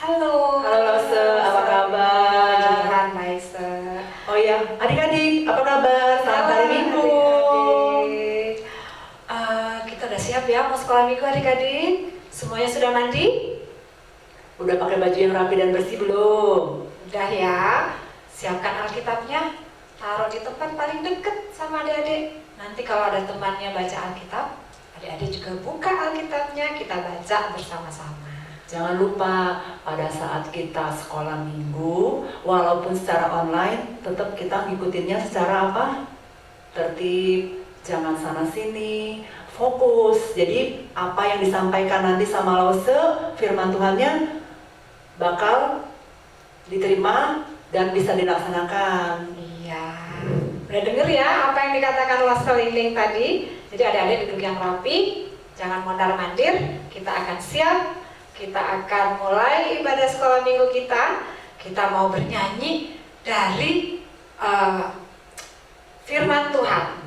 Halo. Halo Lose, apa kabar? Tuhan baik, Se. Oh iya, adik-adik, apa kabar? Selamat hari Minggu. Adik-adik. Kita udah siap ya mau sekolah minggu adik-adik? Semuanya sudah mandi? Udah pakai baju yang rapi dan bersih belum? Udah ya. Siapkan Alkitabnya. Taruh di tempat paling deket sama adik-adik. Nanti kalau ada temannya baca Alkitab, adik-adik juga buka Alkitabnya, kita baca bersama-sama. Jangan lupa pada saat kita sekolah minggu, walaupun secara online, tetap kita ngikutinnya secara apa? Tertib, jangan sana sini, fokus. Jadi apa yang disampaikan nanti sama Lause, firman Tuhannya bakal diterima dan bisa dilaksanakan. Iya. Udah denger ya apa yang dikatakan Lause Lingling tadi? Jadi adik-adik duduk yang rapi, jangan mondar-mandir, kita akan siap. Kita akan mulai ibadah sekolah minggu kita. Kita mau bernyanyi dari firman Tuhan,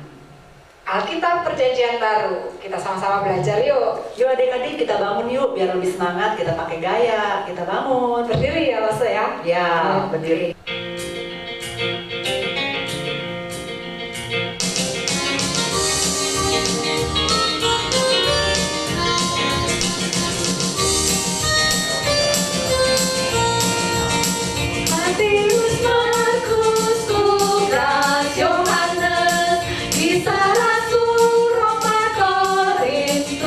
Alkitab Perjanjian Baru. Kita sama-sama belajar yuk. Yuk adik-adik, kita bangun yuk biar lebih semangat. Kita pakai gaya, kita bangun. Berdiri ya Lause ya. Ya, berdiri. Matius, Markus, Lukas, Yohanes, Kisah Rasul, Roma, Korintus,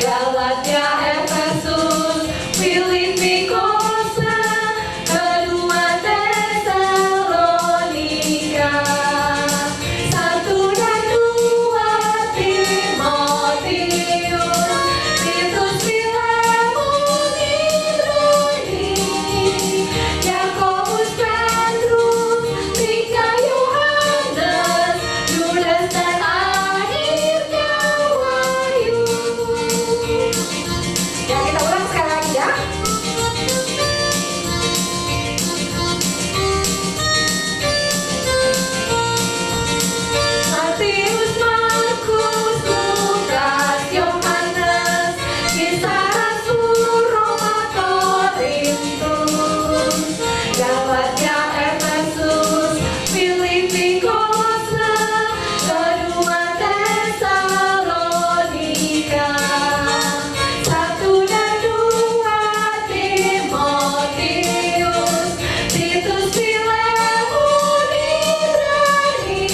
Galatia, Efesus, Filipi, Kolose, kedua Tesalonika, 1 dan 2 Timotius, Titus, Filemon, Ibrani, Yakobus, Petrus, tiga Yohanes, Yudas dan akhirnya Wahyu. Ya, kita ulang sekali lagi ya. Matius, Markus, Lukas, Yohanes, Kisah Rasul, Roma, Korintus, Galatia, Efesus, Filipi, Kolose, kedua Tesalonika, 1 dan 2 Timotius, Titus, Filemon, Ibrani,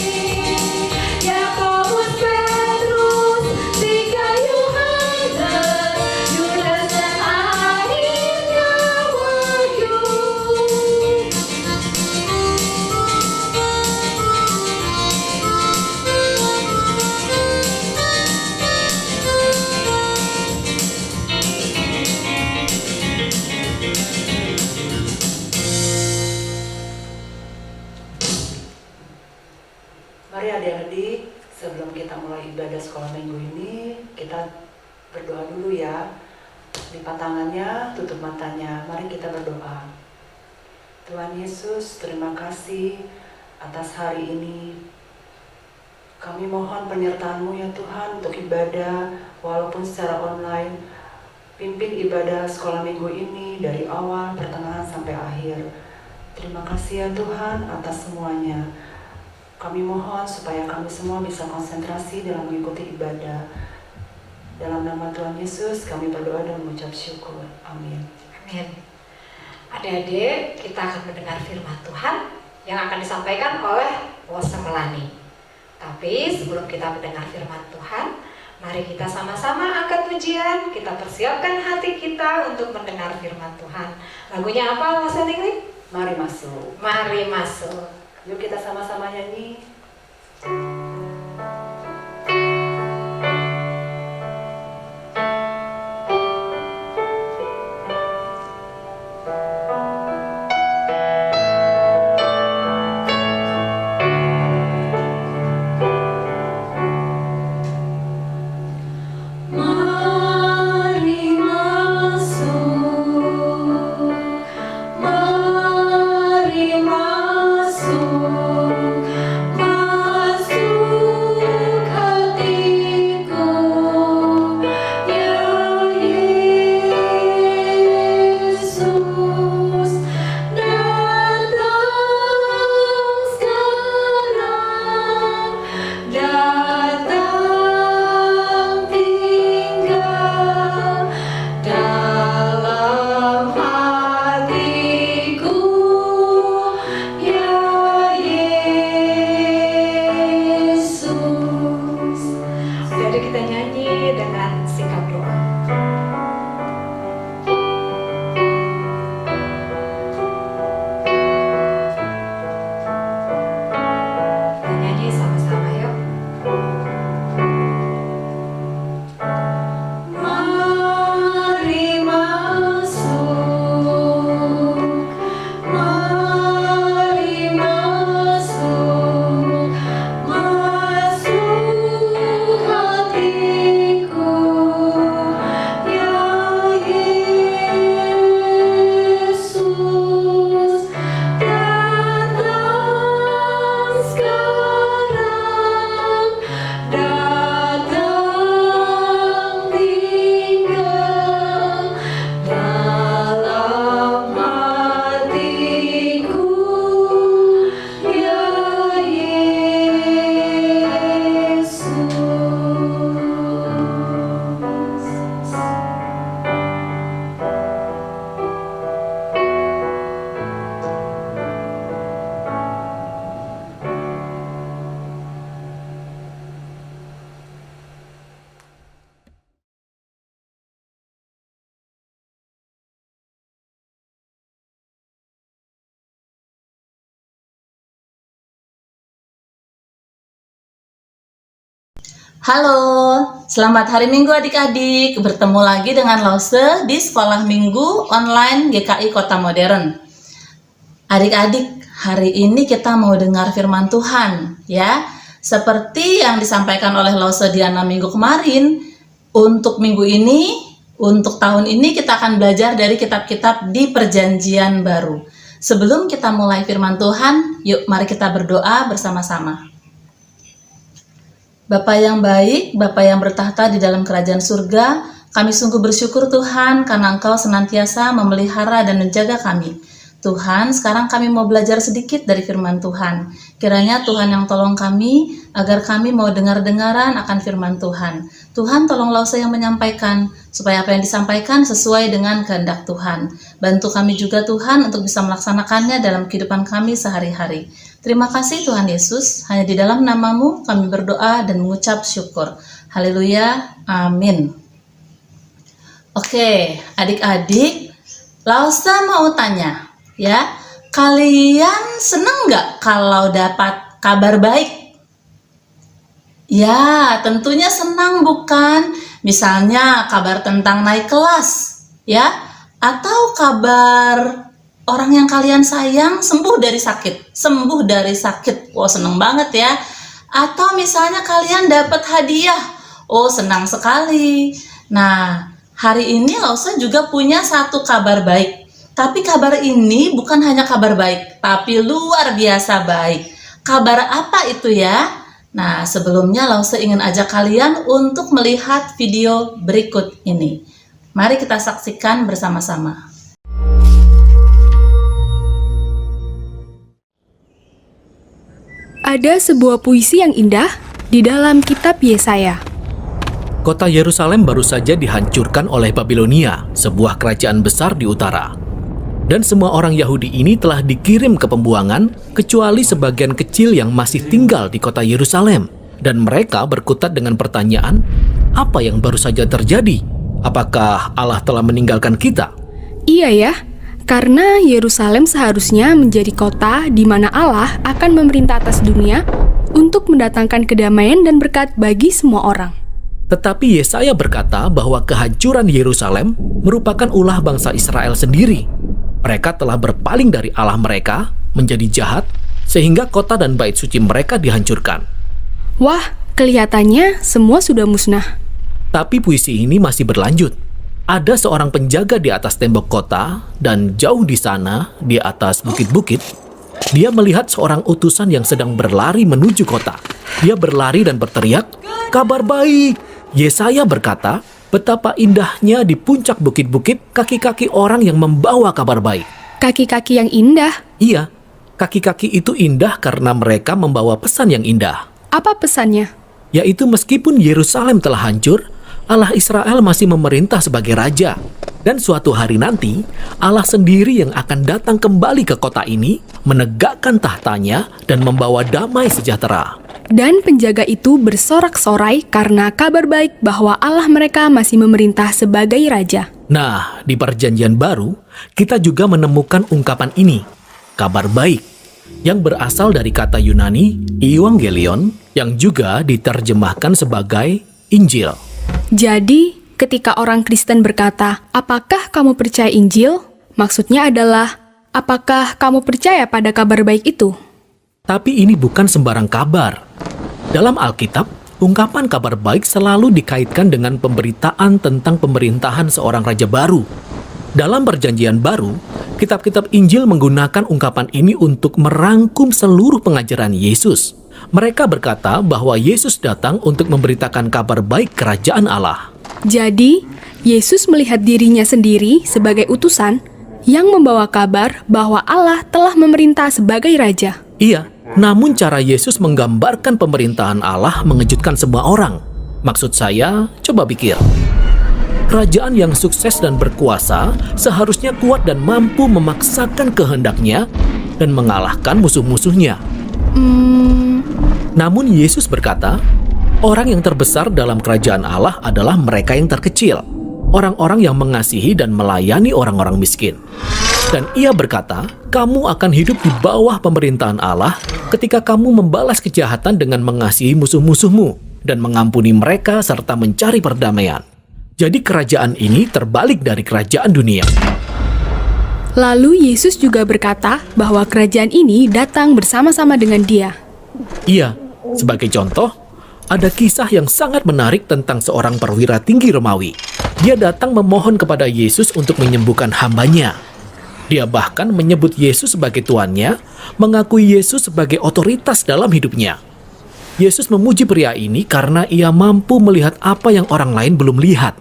Yakobus, Petrus, tiga Yohanes, Yudas dan akhirnya Wahyu. Mari adik-adik, sebelum kita mulai ibadah sekolah minggu ini, kita berdoa dulu ya. Lipat tangannya, tutup matanya, mari kita berdoa. Tuhan Yesus, terima kasih atas hari ini. Kami mohon penyertaan-Mu ya Tuhan untuk ibadah, walaupun secara online. Pimpin ibadah sekolah minggu ini dari awal, pertengahan, sampai akhir. Terima kasih ya Tuhan atas semuanya. Kami mohon supaya kami semua bisa konsentrasi dalam mengikuti ibadah. Dalam nama Tuhan Yesus kami berdoa dan mengucap syukur. Amin. Amin. Adik-adik, kita akan mendengar firman Tuhan yang akan disampaikan oleh Lause Melani. Tapi sebelum kita mendengar firman Tuhan, mari kita sama-sama angkat pujian. Kita persiapkan hati kita untuk mendengar firman Tuhan. Lagunya apa, Lause Lingling? Mari masuk. Mari masuk. Yuk kita sama-sama nyanyi. Mari masuk, mari masuk, masuk Jadi kita nyanyi dengan sikap doa. Kita nyanyi sama-sama yuk. Mari masuk, mari masuk, masuk hatiku, ya Yesus, datang sekarang, datang tinggal dalam hatiku, ya Yesus. Halo, selamat hari Minggu adik-adik. Bertemu lagi dengan Lause di Sekolah Minggu Online GKI Kota Modern. Adik-adik, hari ini kita mau dengar firman Tuhan ya. Seperti yang disampaikan oleh Lause Diana minggu kemarin, untuk minggu ini, untuk tahun ini kita akan belajar dari kitab-kitab di Perjanjian Baru. Sebelum kita mulai firman Tuhan, yuk mari kita berdoa bersama-sama. Bapa yang baik, Bapa yang bertahta di dalam kerajaan surga, kami sungguh bersyukur Tuhan karena Engkau senantiasa memelihara dan menjaga kami. Tuhan, sekarang kami mau belajar sedikit dari firman Tuhan. Kiranya Tuhan yang tolong kami, agar kami mau dengar-dengaran akan firman Tuhan. Tuhan tolong Lause yang menyampaikan, supaya apa yang disampaikan sesuai dengan kehendak Tuhan. Bantu kami juga Tuhan untuk bisa melaksanakannya dalam kehidupan kami sehari-hari. Terima kasih Tuhan Yesus, hanya di dalam nama-Mu kami berdoa dan mengucap syukur. Haleluya, amin. Oke, adik-adik, Lause mau tanya, ya, kalian seneng nggak kalau dapat kabar baik? Ya, tentunya senang bukan? Misalnya kabar tentang naik kelas, ya, atau kabar orang yang kalian sayang sembuh dari sakit. Wow, seneng banget ya. Atau misalnya kalian dapat hadiah. Oh, senang sekali. Nah, hari ini Lause juga punya satu kabar baik. Tapi kabar ini bukan hanya kabar baik, tapi luar biasa baik. Kabar apa itu ya? Nah, sebelumnya Lause ingin ajak kalian untuk melihat video berikut ini. Mari kita saksikan bersama-sama. Ada sebuah puisi yang indah di dalam kitab Yesaya. Kota Yerusalem baru saja dihancurkan oleh Babilonia, sebuah kerajaan besar di utara. Dan semua orang Yahudi ini telah dikirim ke pembuangan, kecuali sebagian kecil yang masih tinggal di kota Yerusalem. Dan mereka berkutat dengan pertanyaan, apa yang baru saja terjadi? Apakah Allah telah meninggalkan kita? Iya ya, karena Yerusalem seharusnya menjadi kota di mana Allah akan memerintah atas dunia untuk mendatangkan kedamaian dan berkat bagi semua orang. Tetapi Yesaya berkata bahwa kehancuran Yerusalem merupakan ulah bangsa Israel sendiri. Mereka telah berpaling dari Allah mereka menjadi jahat, sehingga kota dan bait suci mereka dihancurkan. Wah, kelihatannya semua sudah musnah. Tapi puisi ini masih berlanjut. Ada seorang penjaga di atas tembok kota, dan jauh di sana, di atas bukit-bukit, dia melihat seorang utusan yang sedang berlari menuju kota. Dia berlari dan berteriak, "Kabar baik!" Yesaya berkata, betapa indahnya di puncak bukit-bukit kaki-kaki orang yang membawa kabar baik. Kaki-kaki yang indah? Iya, kaki-kaki itu indah karena mereka membawa pesan yang indah. Apa pesannya? Yaitu meskipun Yerusalem telah hancur, Allah Israel masih memerintah sebagai raja. Dan suatu hari nanti, Allah sendiri yang akan datang kembali ke kota ini, menegakkan tahtanya dan membawa damai sejahtera. Dan penjaga itu bersorak-sorai karena kabar baik bahwa Allah mereka masih memerintah sebagai raja. Nah, di Perjanjian Baru, kita juga menemukan ungkapan ini, kabar baik, yang berasal dari kata Yunani Evangelion, yang juga diterjemahkan sebagai Injil. Jadi, ketika orang Kristen berkata, "Apakah kamu percaya Injil?" Maksudnya adalah, apakah kamu percaya pada kabar baik itu? Tapi ini bukan sembarang kabar. Dalam Alkitab, ungkapan kabar baik selalu dikaitkan dengan pemberitaan tentang pemerintahan seorang raja baru. Dalam Perjanjian Baru, kitab-kitab Injil menggunakan ungkapan ini untuk merangkum seluruh pengajaran Yesus. Mereka berkata bahwa Yesus datang untuk memberitakan kabar baik kerajaan Allah. Jadi, Yesus melihat dirinya sendiri sebagai utusan yang membawa kabar bahwa Allah telah memerintah sebagai raja. Iya, namun cara Yesus menggambarkan pemerintahan Allah mengejutkan semua orang. Maksud saya, coba pikir. Kerajaan yang sukses dan berkuasa seharusnya kuat dan mampu memaksakan kehendaknya dan mengalahkan musuh-musuhnya. Namun Yesus berkata, orang yang terbesar dalam kerajaan Allah adalah mereka yang terkecil, orang-orang yang mengasihi dan melayani orang-orang miskin. Dan ia berkata, kamu akan hidup di bawah pemerintahan Allah ketika kamu membalas kejahatan dengan mengasihi musuh-musuhmu dan mengampuni mereka serta mencari perdamaian. Jadi kerajaan ini terbalik dari kerajaan dunia. Lalu Yesus juga berkata bahwa kerajaan ini datang bersama-sama dengan Dia. Iya, sebagai contoh, ada kisah yang sangat menarik tentang seorang perwira tinggi Romawi. Dia datang memohon kepada Yesus untuk menyembuhkan hambanya. Dia bahkan menyebut Yesus sebagai tuannya, mengakui Yesus sebagai otoritas dalam hidupnya. Yesus memuji pria ini karena ia mampu melihat apa yang orang lain belum lihat.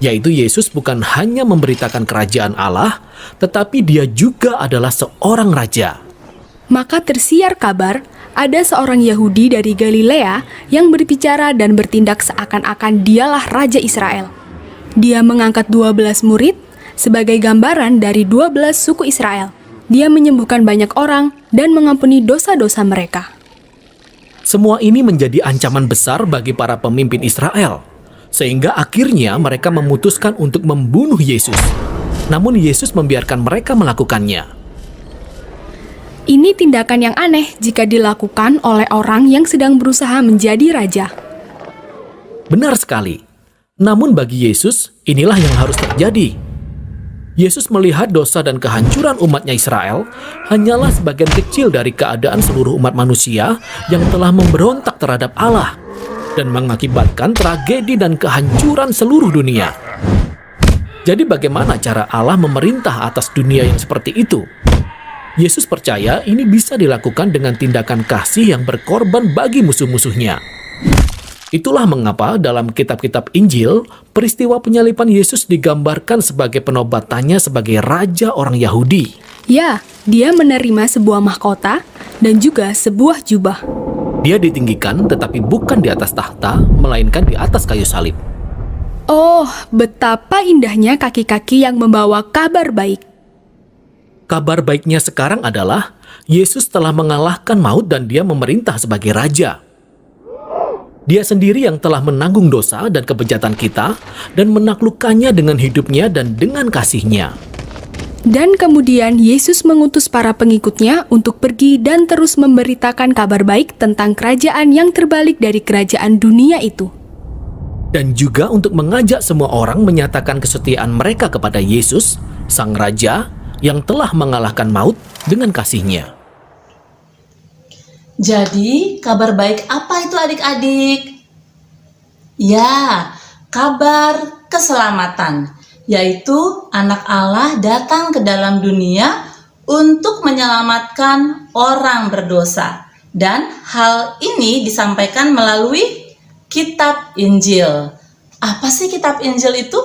Yaitu Yesus bukan hanya memberitakan kerajaan Allah, tetapi dia juga adalah seorang raja. Maka tersiar kabar, ada seorang Yahudi dari Galilea yang berbicara dan bertindak seakan-akan dialah Raja Israel. Dia mengangkat 12 murid sebagai gambaran dari 12 suku Israel. Dia menyembuhkan banyak orang dan mengampuni dosa-dosa mereka. Semua ini menjadi ancaman besar bagi para pemimpin Israel, sehingga akhirnya mereka memutuskan untuk membunuh Yesus. Namun Yesus membiarkan mereka melakukannya. Ini tindakan yang aneh jika dilakukan oleh orang yang sedang berusaha menjadi raja. Benar sekali. Namun bagi Yesus, inilah yang harus terjadi. Yesus melihat dosa dan kehancuran umatnya Israel hanyalah sebagian kecil dari keadaan seluruh umat manusia yang telah memberontak terhadap Allah dan mengakibatkan tragedi dan kehancuran seluruh dunia. Jadi bagaimana cara Allah memerintah atas dunia yang seperti itu? Yesus percaya ini bisa dilakukan dengan tindakan kasih yang berkorban bagi musuh-musuhnya. Itulah mengapa dalam kitab-kitab Injil, peristiwa penyaliban Yesus digambarkan sebagai penobatannya sebagai raja orang Yahudi. Ya, dia menerima sebuah mahkota dan juga sebuah jubah. Dia ditinggikan tetapi bukan di atas tahta, melainkan di atas kayu salib. Oh, betapa indahnya kaki-kaki yang membawa kabar baik. Kabar baiknya sekarang adalah Yesus telah mengalahkan maut dan dia memerintah sebagai raja. Dia sendiri yang telah menanggung dosa dan kebejatan kita dan menaklukkannya dengan hidupnya dan dengan kasihnya. Dan kemudian Yesus mengutus para pengikutnya untuk pergi dan terus memberitakan kabar baik tentang kerajaan yang terbalik dari kerajaan dunia itu. Dan juga untuk mengajak semua orang menyatakan kesetiaan mereka kepada Yesus, Sang Raja, yang telah mengalahkan maut dengan kasihnya. Jadi, kabar baik apa itu adik-adik? Ya, kabar keselamatan, yaitu anak Allah datang ke dalam dunia untuk menyelamatkan orang berdosa. Dan hal ini disampaikan melalui kitab Injil. Apa sih kitab Injil itu?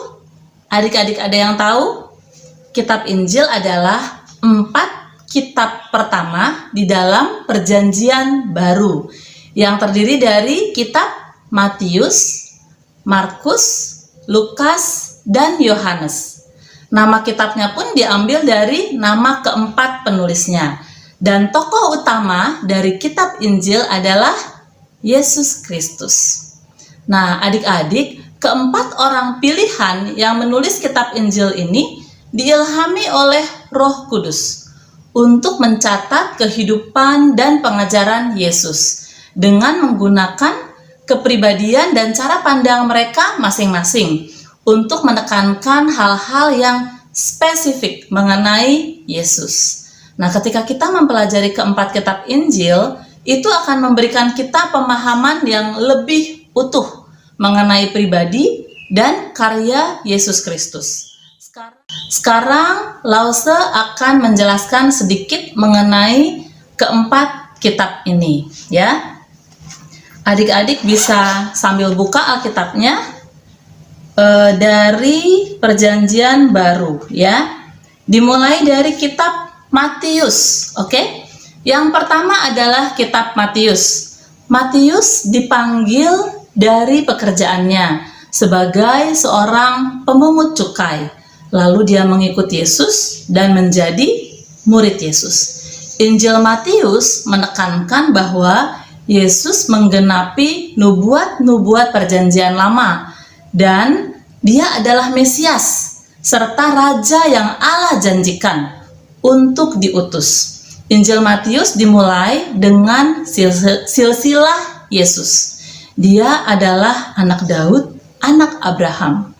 Adik-adik ada yang tahu? Kitab Injil adalah 4 kitab pertama di dalam Perjanjian Baru yang terdiri dari kitab Matius, Markus, Lukas, dan Yohanes. Nama kitabnya pun diambil dari nama keempat penulisnya. Dan tokoh utama dari kitab Injil adalah Yesus Kristus. Nah, adik-adik, keempat orang pilihan yang menulis kitab Injil ini diilhami oleh Roh Kudus untuk mencatat kehidupan dan pengajaran Yesus dengan menggunakan kepribadian dan cara pandang mereka masing-masing untuk menekankan hal-hal yang spesifik mengenai Yesus. Nah, ketika kita mempelajari keempat kitab Injil, itu akan memberikan kita pemahaman yang lebih utuh mengenai pribadi dan karya Yesus Kristus. Sekarang Lause akan menjelaskan sedikit mengenai keempat kitab ini, ya. Adik-adik bisa sambil buka Alkitabnya dari Perjanjian Baru, ya. Dimulai dari kitab Matius, oke? Yang pertama adalah kitab Matius. Matius dipanggil dari pekerjaannya sebagai seorang pemungut cukai. Lalu dia mengikuti Yesus dan menjadi murid Yesus. Injil Matius menekankan bahwa Yesus menggenapi nubuat-nubuat Perjanjian Lama dan dia adalah Mesias serta Raja yang Allah janjikan untuk diutus. Injil Matius dimulai dengan silsilah Yesus. Dia adalah anak Daud, anak Abraham.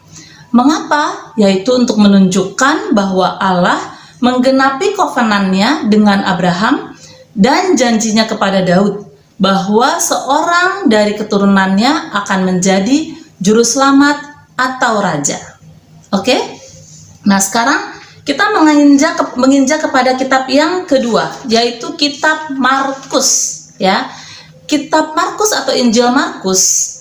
Mengapa? Yaitu untuk menunjukkan bahwa Allah menggenapi kovenannya dengan Abraham dan janjinya kepada Daud bahwa seorang dari keturunannya akan menjadi juru selamat atau raja. Oke? Nah, sekarang kita menginjak kepada kitab yang kedua, yaitu kitab Markus, ya. Kitab Markus atau Injil Markus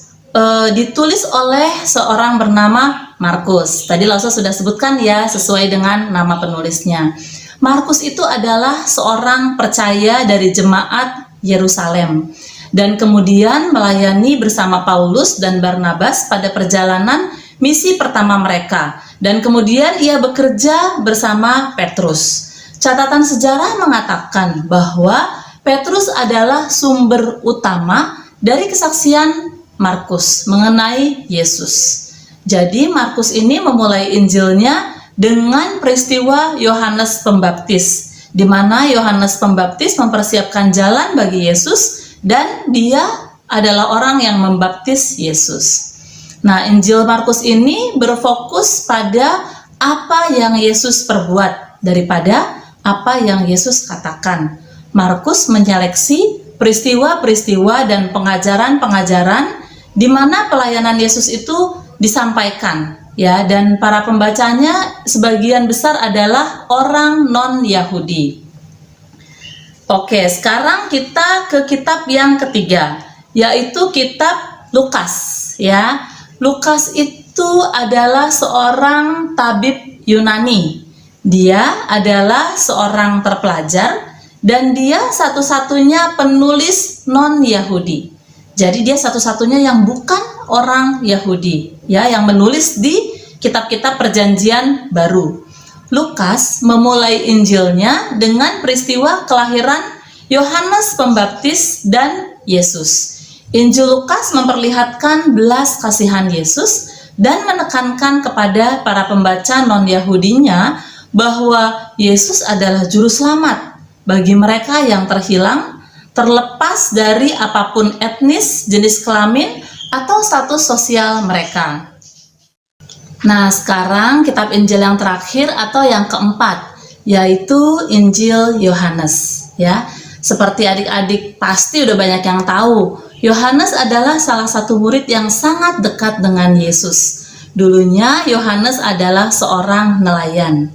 ditulis oleh seorang bernama Markus. Tadi Lause sudah sebutkan ya, sesuai dengan nama penulisnya. Markus itu adalah seorang percaya dari jemaat Yerusalem dan kemudian melayani bersama Paulus dan Barnabas pada perjalanan misi pertama mereka, dan kemudian ia bekerja bersama Petrus. Catatan sejarah mengatakan bahwa Petrus adalah sumber utama dari kesaksian Markus mengenai Yesus. Jadi Markus ini memulai Injilnya dengan peristiwa Yohanes Pembaptis, di mana Yohanes Pembaptis mempersiapkan jalan bagi Yesus dan dia adalah orang yang membaptis Yesus. Nah, Injil Markus ini berfokus pada apa yang Yesus perbuat daripada apa yang Yesus katakan. Markus menyeleksi peristiwa-peristiwa dan pengajaran-pengajaran di mana pelayanan Yesus itu disampaikan, ya, dan para pembacanya sebagian besar adalah orang non-Yahudi. Oke, sekarang kita ke kitab yang ketiga, yaitu kitab Lukas, ya. Lukas itu adalah seorang tabib Yunani. Dia adalah seorang terpelajar dan dia satu-satunya penulis non-Yahudi. Jadi dia satu-satunya yang bukan orang Yahudi, ya, yang menulis di kitab-kitab Perjanjian Baru. Lukas memulai Injilnya dengan peristiwa kelahiran Yohanes Pembaptis dan Yesus. Injil Lukas memperlihatkan belas kasihan Yesus dan menekankan kepada para pembaca non-Yahudinya bahwa Yesus adalah juru selamat bagi mereka yang terhilang, terlepas dari apapun etnis, jenis kelamin, atau status sosial mereka. Nah, sekarang kitab Injil yang terakhir atau yang keempat, yaitu Injil Yohanes, ya. Seperti adik-adik pasti udah banyak yang tahu, Yohanes adalah salah satu murid yang sangat dekat dengan Yesus. Dulunya Yohanes adalah seorang nelayan.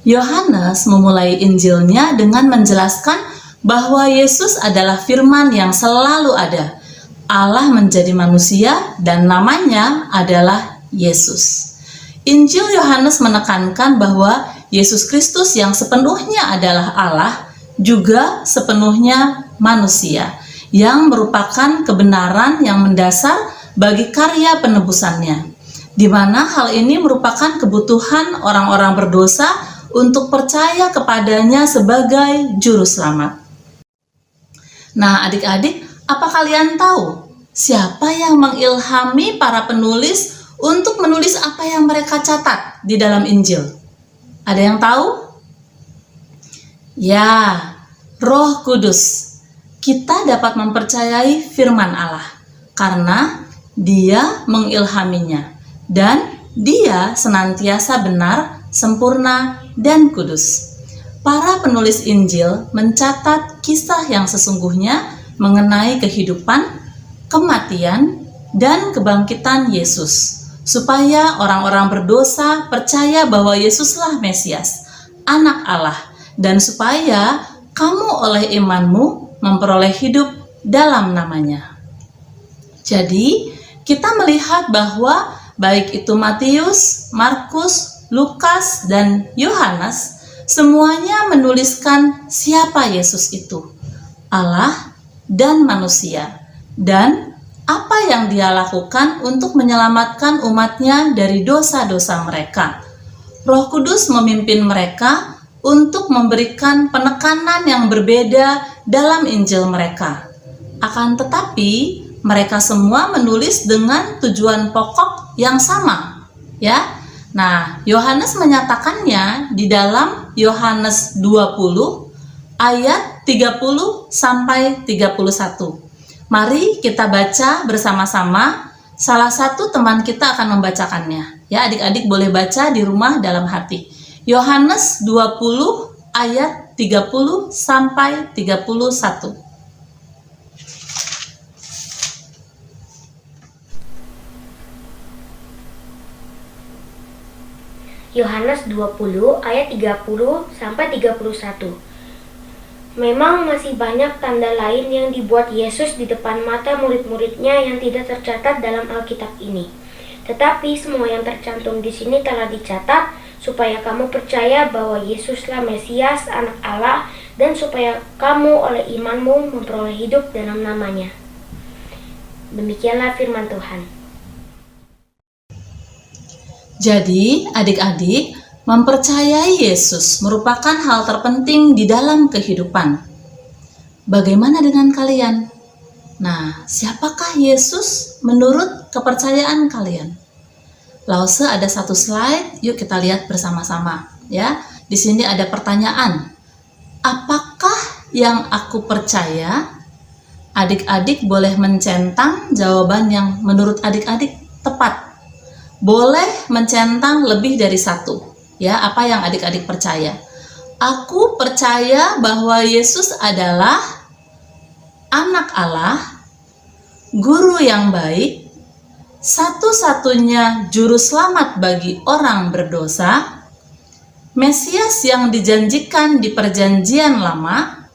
Yohanes memulai Injilnya dengan menjelaskan bahwa Yesus adalah firman yang selalu ada. Allah menjadi manusia dan namanya adalah Yesus. Injil Yohanes menekankan bahwa Yesus Kristus yang sepenuhnya adalah Allah juga sepenuhnya manusia, yang merupakan kebenaran yang mendasar bagi karya penebusannya, di mana hal ini merupakan kebutuhan orang-orang berdosa untuk percaya kepadanya sebagai juru selamat. Nah, adik-adik, apa kalian tahu Siapa yang mengilhami para penulis untuk menulis apa yang mereka catat di dalam Injil? Ada yang tahu? Ya, Roh Kudus. Kita dapat mempercayai firman Allah karena Dia mengilhaminya dan Dia senantiasa benar, sempurna, dan kudus. Para penulis Injil mencatat kisah yang sesungguhnya mengenai kehidupan, kematian, dan kebangkitan Yesus, supaya orang-orang berdosa percaya bahwa Yesuslah Mesias, Anak Allah, dan supaya kamu oleh imanmu memperoleh hidup dalam namanya. Jadi, kita melihat bahwa baik itu Matius, Markus, Lukas, dan Yohanes, semuanya menuliskan siapa Yesus itu, Allah dan manusia, dan apa yang Dia lakukan untuk menyelamatkan umatnya dari dosa-dosa mereka. Roh Kudus memimpin mereka untuk memberikan penekanan yang berbeda dalam Injil mereka. Akan tetapi, mereka semua menulis dengan tujuan pokok yang sama, ya. Nah, Yohanes menyatakannya di dalam Yohanes 20 ayat 30 sampai 31. Mari kita baca bersama-sama. Salah satu teman kita akan membacakannya. Ya, adik-adik boleh baca di rumah dalam hati. Yohanes 20 ayat 30 sampai 31. Yohanes 20 ayat 30 sampai 31. Memang masih banyak tanda lain yang dibuat Yesus di depan mata murid-muridnya yang tidak tercatat dalam Alkitab ini. Tetapi semua yang tercantum di sini telah dicatat supaya kamu percaya bahwa Yesuslah Mesias, Anak Allah, dan supaya kamu oleh imanmu memperoleh hidup dalam namanya. Demikianlah firman Tuhan. Jadi, adik-adik, mempercayai Yesus merupakan hal terpenting di dalam kehidupan. Bagaimana dengan kalian? Nah, siapakah Yesus menurut kepercayaan kalian? Lause ada satu slide, yuk kita lihat bersama-sama. Ya, di sini ada pertanyaan. Apakah yang aku percaya? Adik-adik boleh mencentang jawaban yang menurut adik-adik tepat. Boleh mencentang lebih dari satu. Ya, apa yang adik-adik percaya? Aku percaya bahwa Yesus adalah Anak Allah, Guru yang baik, satu-satunya juru selamat bagi orang berdosa, Mesias yang dijanjikan di perjanjian lama,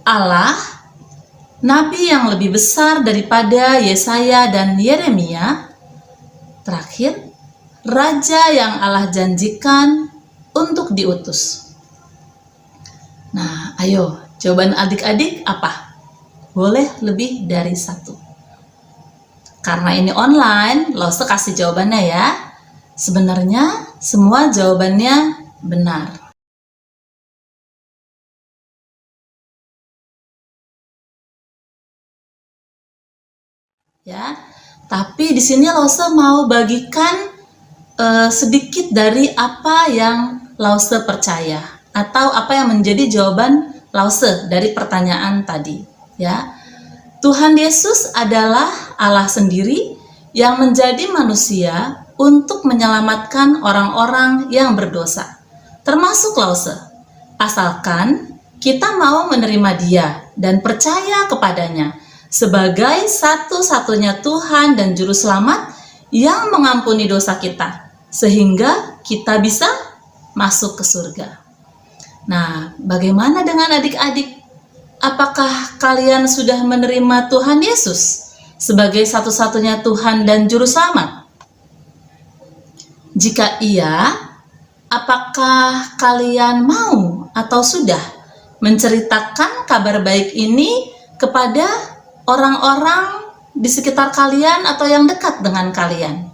Allah, Nabi yang lebih besar daripada Yesaya dan Yeremia, terakhir, Raja yang Allah janjikan untuk diutus. Nah, ayo, jawaban adik-adik apa? Boleh lebih dari satu. Karena ini online, Lause kasih jawabannya ya. Sebenarnya semua jawabannya benar. Ya, tapi di sini Lause mau bagikan sedikit dari apa yang Lause percaya atau apa yang menjadi jawaban Lause dari pertanyaan tadi. Ya, Tuhan Yesus adalah Allah sendiri yang menjadi manusia untuk menyelamatkan orang-orang yang berdosa, termasuk Lause. Asalkan kita mau menerima Dia dan percaya kepadanya sebagai satu-satunya Tuhan dan Juru Selamat yang mengampuni dosa kita, sehingga kita bisa masuk ke surga. Nah, bagaimana dengan adik-adik? Apakah kalian sudah menerima Tuhan Yesus sebagai satu-satunya Tuhan dan Juru Selamat? Jika iya, apakah kalian mau atau sudah menceritakan kabar baik ini kepada orang-orang di sekitar kalian atau yang dekat dengan kalian?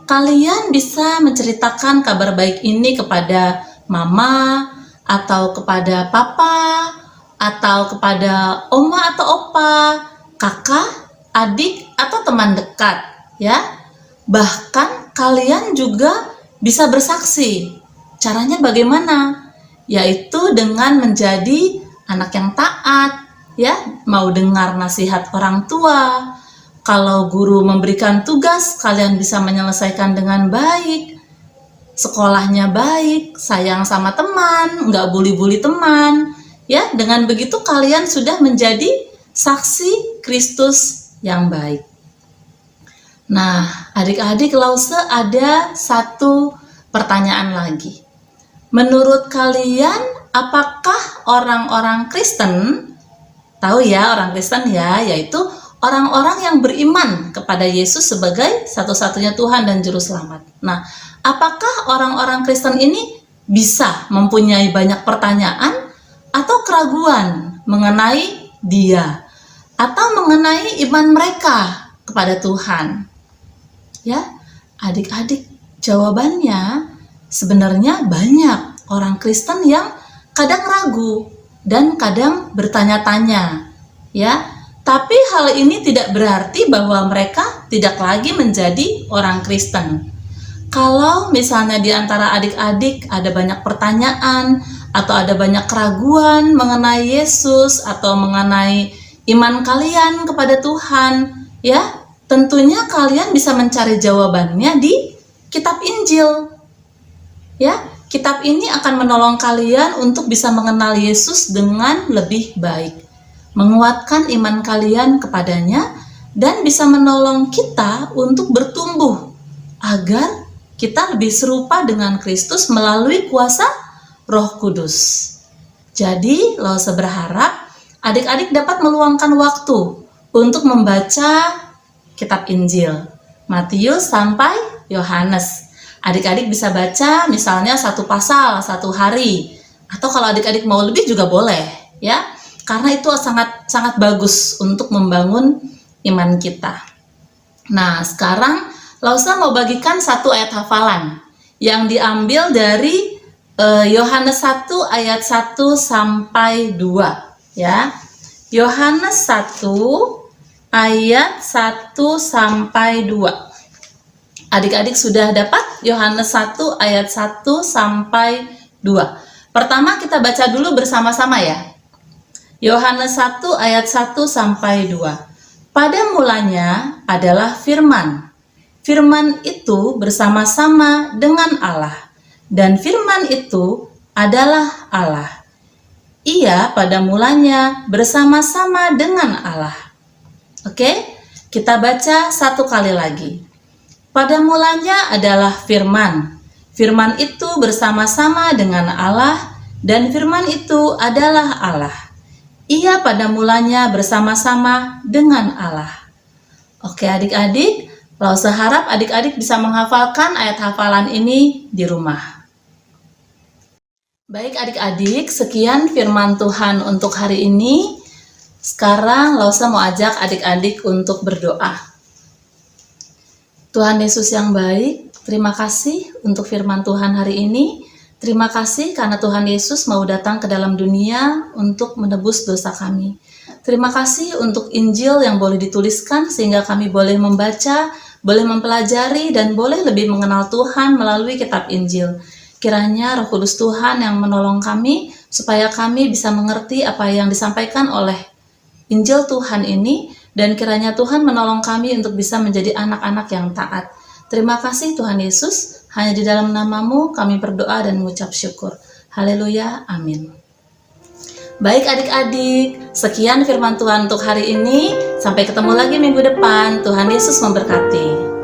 Kalian bisa menceritakan kabar baik ini kepada mama atau kepada papa, atau kepada oma atau opa, kakak, adik atau teman dekat, ya. Bahkan kalian juga bisa bersaksi. Caranya bagaimana? Yaitu dengan menjadi anak yang taat, ya, mau dengar nasihat orang tua. Kalau guru memberikan tugas, kalian bisa menyelesaikan dengan baik. Sekolahnya baik, sayang sama teman, nggak bully-bully teman. Ya, dengan begitu kalian sudah menjadi saksi Kristus yang baik. Nah, adik-adik Lause, ada satu pertanyaan lagi. Menurut kalian, apakah orang-orang Kristen, tahu ya orang Kristen ya, yaitu orang-orang yang beriman kepada Yesus sebagai satu-satunya Tuhan dan Juru Selamat. Nah, apakah orang-orang Kristen ini bisa mempunyai banyak pertanyaan atau keraguan mengenai Dia atau mengenai iman mereka kepada Tuhan? Ya, adik-adik, jawabannya sebenarnya banyak orang Kristen yang kadang ragu dan kadang bertanya-tanya, ya. Tapi hal ini tidak berarti bahwa mereka tidak lagi menjadi orang Kristen. Kalau misalnya di antara adik-adik ada banyak pertanyaan atau ada banyak keraguan mengenai Yesus atau mengenai iman kalian kepada Tuhan, ya, tentunya kalian bisa mencari jawabannya di kitab Injil. Ya, kitab ini akan menolong kalian untuk bisa mengenal Yesus dengan lebih baik, menguatkan iman kalian kepadanya, dan bisa menolong kita untuk bertumbuh agar kita lebih serupa dengan Kristus melalui kuasa Roh Kudus. Jadi, Lause berharap adik-adik dapat meluangkan waktu untuk membaca kitab Injil, Matius sampai Yohanes. Adik-adik bisa baca misalnya satu pasal, satu hari. Atau kalau adik-adik mau lebih juga boleh, ya. Karena itu sangat bagus untuk membangun iman kita. Nah, sekarang Lause mau bagikan satu ayat hafalan yang diambil dari Yohanes 1 ayat 1 sampai 2, ya. Yohanes 1 ayat 1 sampai 2. Adik-adik sudah dapat Yohanes 1 ayat 1 sampai 2. Pertama kita baca dulu bersama-sama ya. Yohanes 1 ayat 1 sampai 2. Pada mulanya adalah firman. Firman itu bersama-sama dengan Allah, dan firman itu adalah Allah. Ia pada mulanya bersama-sama dengan Allah. Oke, kita baca satu kali lagi. Pada mulanya adalah firman. Firman itu bersama-sama dengan Allah, dan firman itu adalah Allah. Ia pada mulanya bersama-sama dengan Allah. Oke adik-adik, Lause harap adik-adik bisa menghafalkan ayat hafalan ini di rumah. Baik adik-adik, sekian firman Tuhan untuk hari ini. Sekarang Lause mau ajak adik-adik untuk berdoa. Tuhan Yesus yang baik, terima kasih untuk firman Tuhan hari ini. Terima kasih karena Tuhan Yesus mau datang ke dalam dunia untuk menebus dosa kami. Terima kasih untuk Injil yang boleh dituliskan sehingga kami boleh membaca, boleh mempelajari, dan boleh lebih mengenal Tuhan melalui kitab Injil. Kiranya Roh Kudus Tuhan yang menolong kami supaya kami bisa mengerti apa yang disampaikan oleh Injil Tuhan ini, dan kiranya Tuhan menolong kami untuk bisa menjadi anak-anak yang taat. Terima kasih Tuhan Yesus, hanya di dalam nama-Mu kami berdoa dan mengucap syukur. Haleluya, amin. Baik adik-adik, sekian firman Tuhan untuk hari ini. Sampai ketemu lagi minggu depan. Tuhan Yesus memberkati.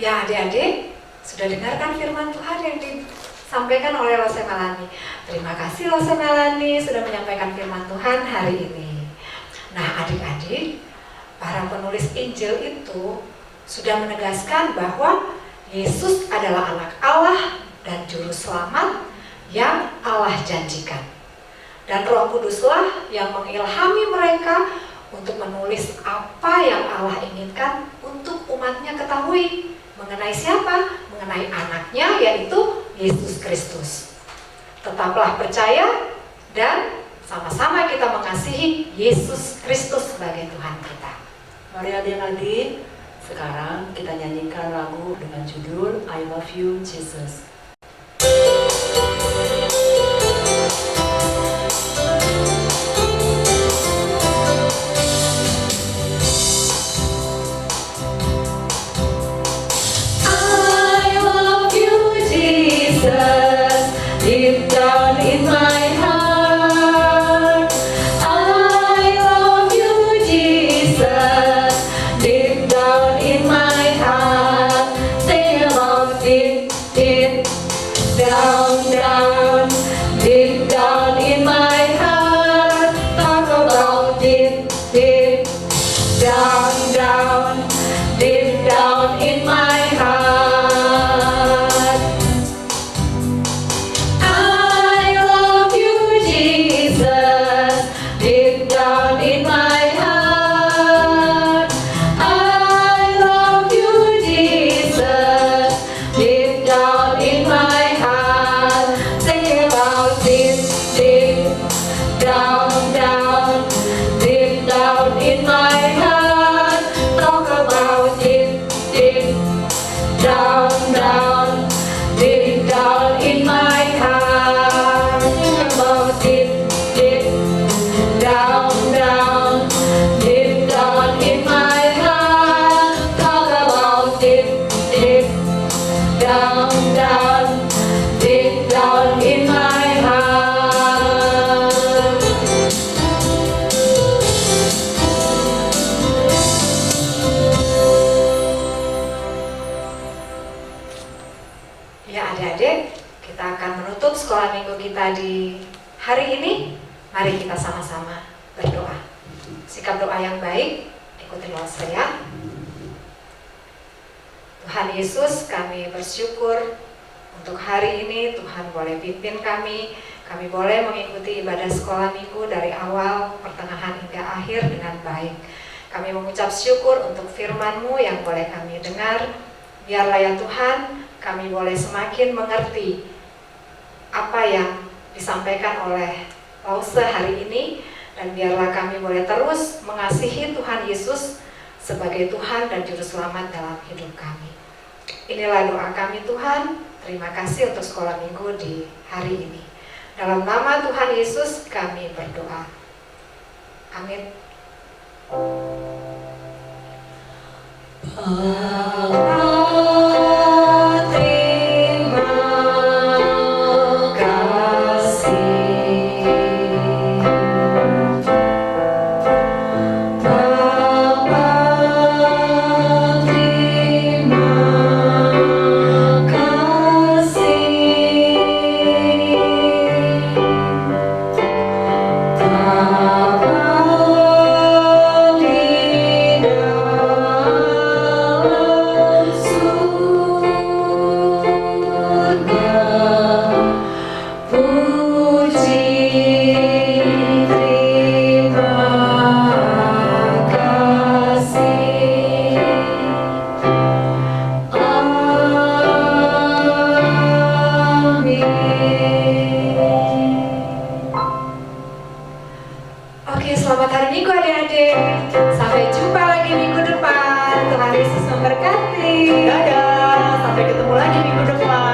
Ya adik-adik, sudah dengarkan firman Tuhan yang disampaikan oleh Rose Melani. Terima kasih Rose Melani sudah menyampaikan firman Tuhan hari ini. Nah adik-adik, para penulis Injil itu sudah menegaskan bahwa Yesus adalah anak Allah dan juru selamat yang Allah janjikan. Dan Roh Kuduslah yang mengilhami mereka untuk menulis apa yang Allah inginkan untuk umatnya ketahui. Mengenai siapa? Mengenai anaknya, yaitu Yesus Kristus. Tetaplah percaya dan sama-sama kita mengasihi Yesus Kristus sebagai Tuhan kita. Mari adik-adik, sekarang kita nyanyikan lagu dengan judul I Love You Jesus. Deep down in my heart, I love you, Jesus. Deep down in my heart, think about it, deep down, down, deep down in my heart. Talk about it, deep down, down, deep down in my heart. Sekolah minggu kita di hari ini, mari kita sama-sama berdoa. Sikap doa yang baik, ikuti Rose ya. Tuhan Yesus, kami bersyukur untuk hari ini Tuhan boleh pimpin kami boleh mengikuti ibadah sekolah minggu dari awal, pertengahan hingga akhir dengan baik. Kami mengucap syukur untuk firman-Mu yang boleh kami dengar. Biarlah ya Tuhan, kami boleh semakin mengerti apa yang disampaikan oleh Rose hari ini, dan biarlah kami boleh terus mengasihi Tuhan Yesus sebagai Tuhan dan Juru Selamat dalam hidup kami. Inilah doa kami Tuhan, terima kasih untuk sekolah minggu di hari ini. Dalam nama Tuhan Yesus kami berdoa. Amin. Selamat hari Minggu adik-adik. Sampai jumpa lagi minggu depan. Tuhan Yesus memberkati. Dadah, sampai ketemu lagi minggu depan.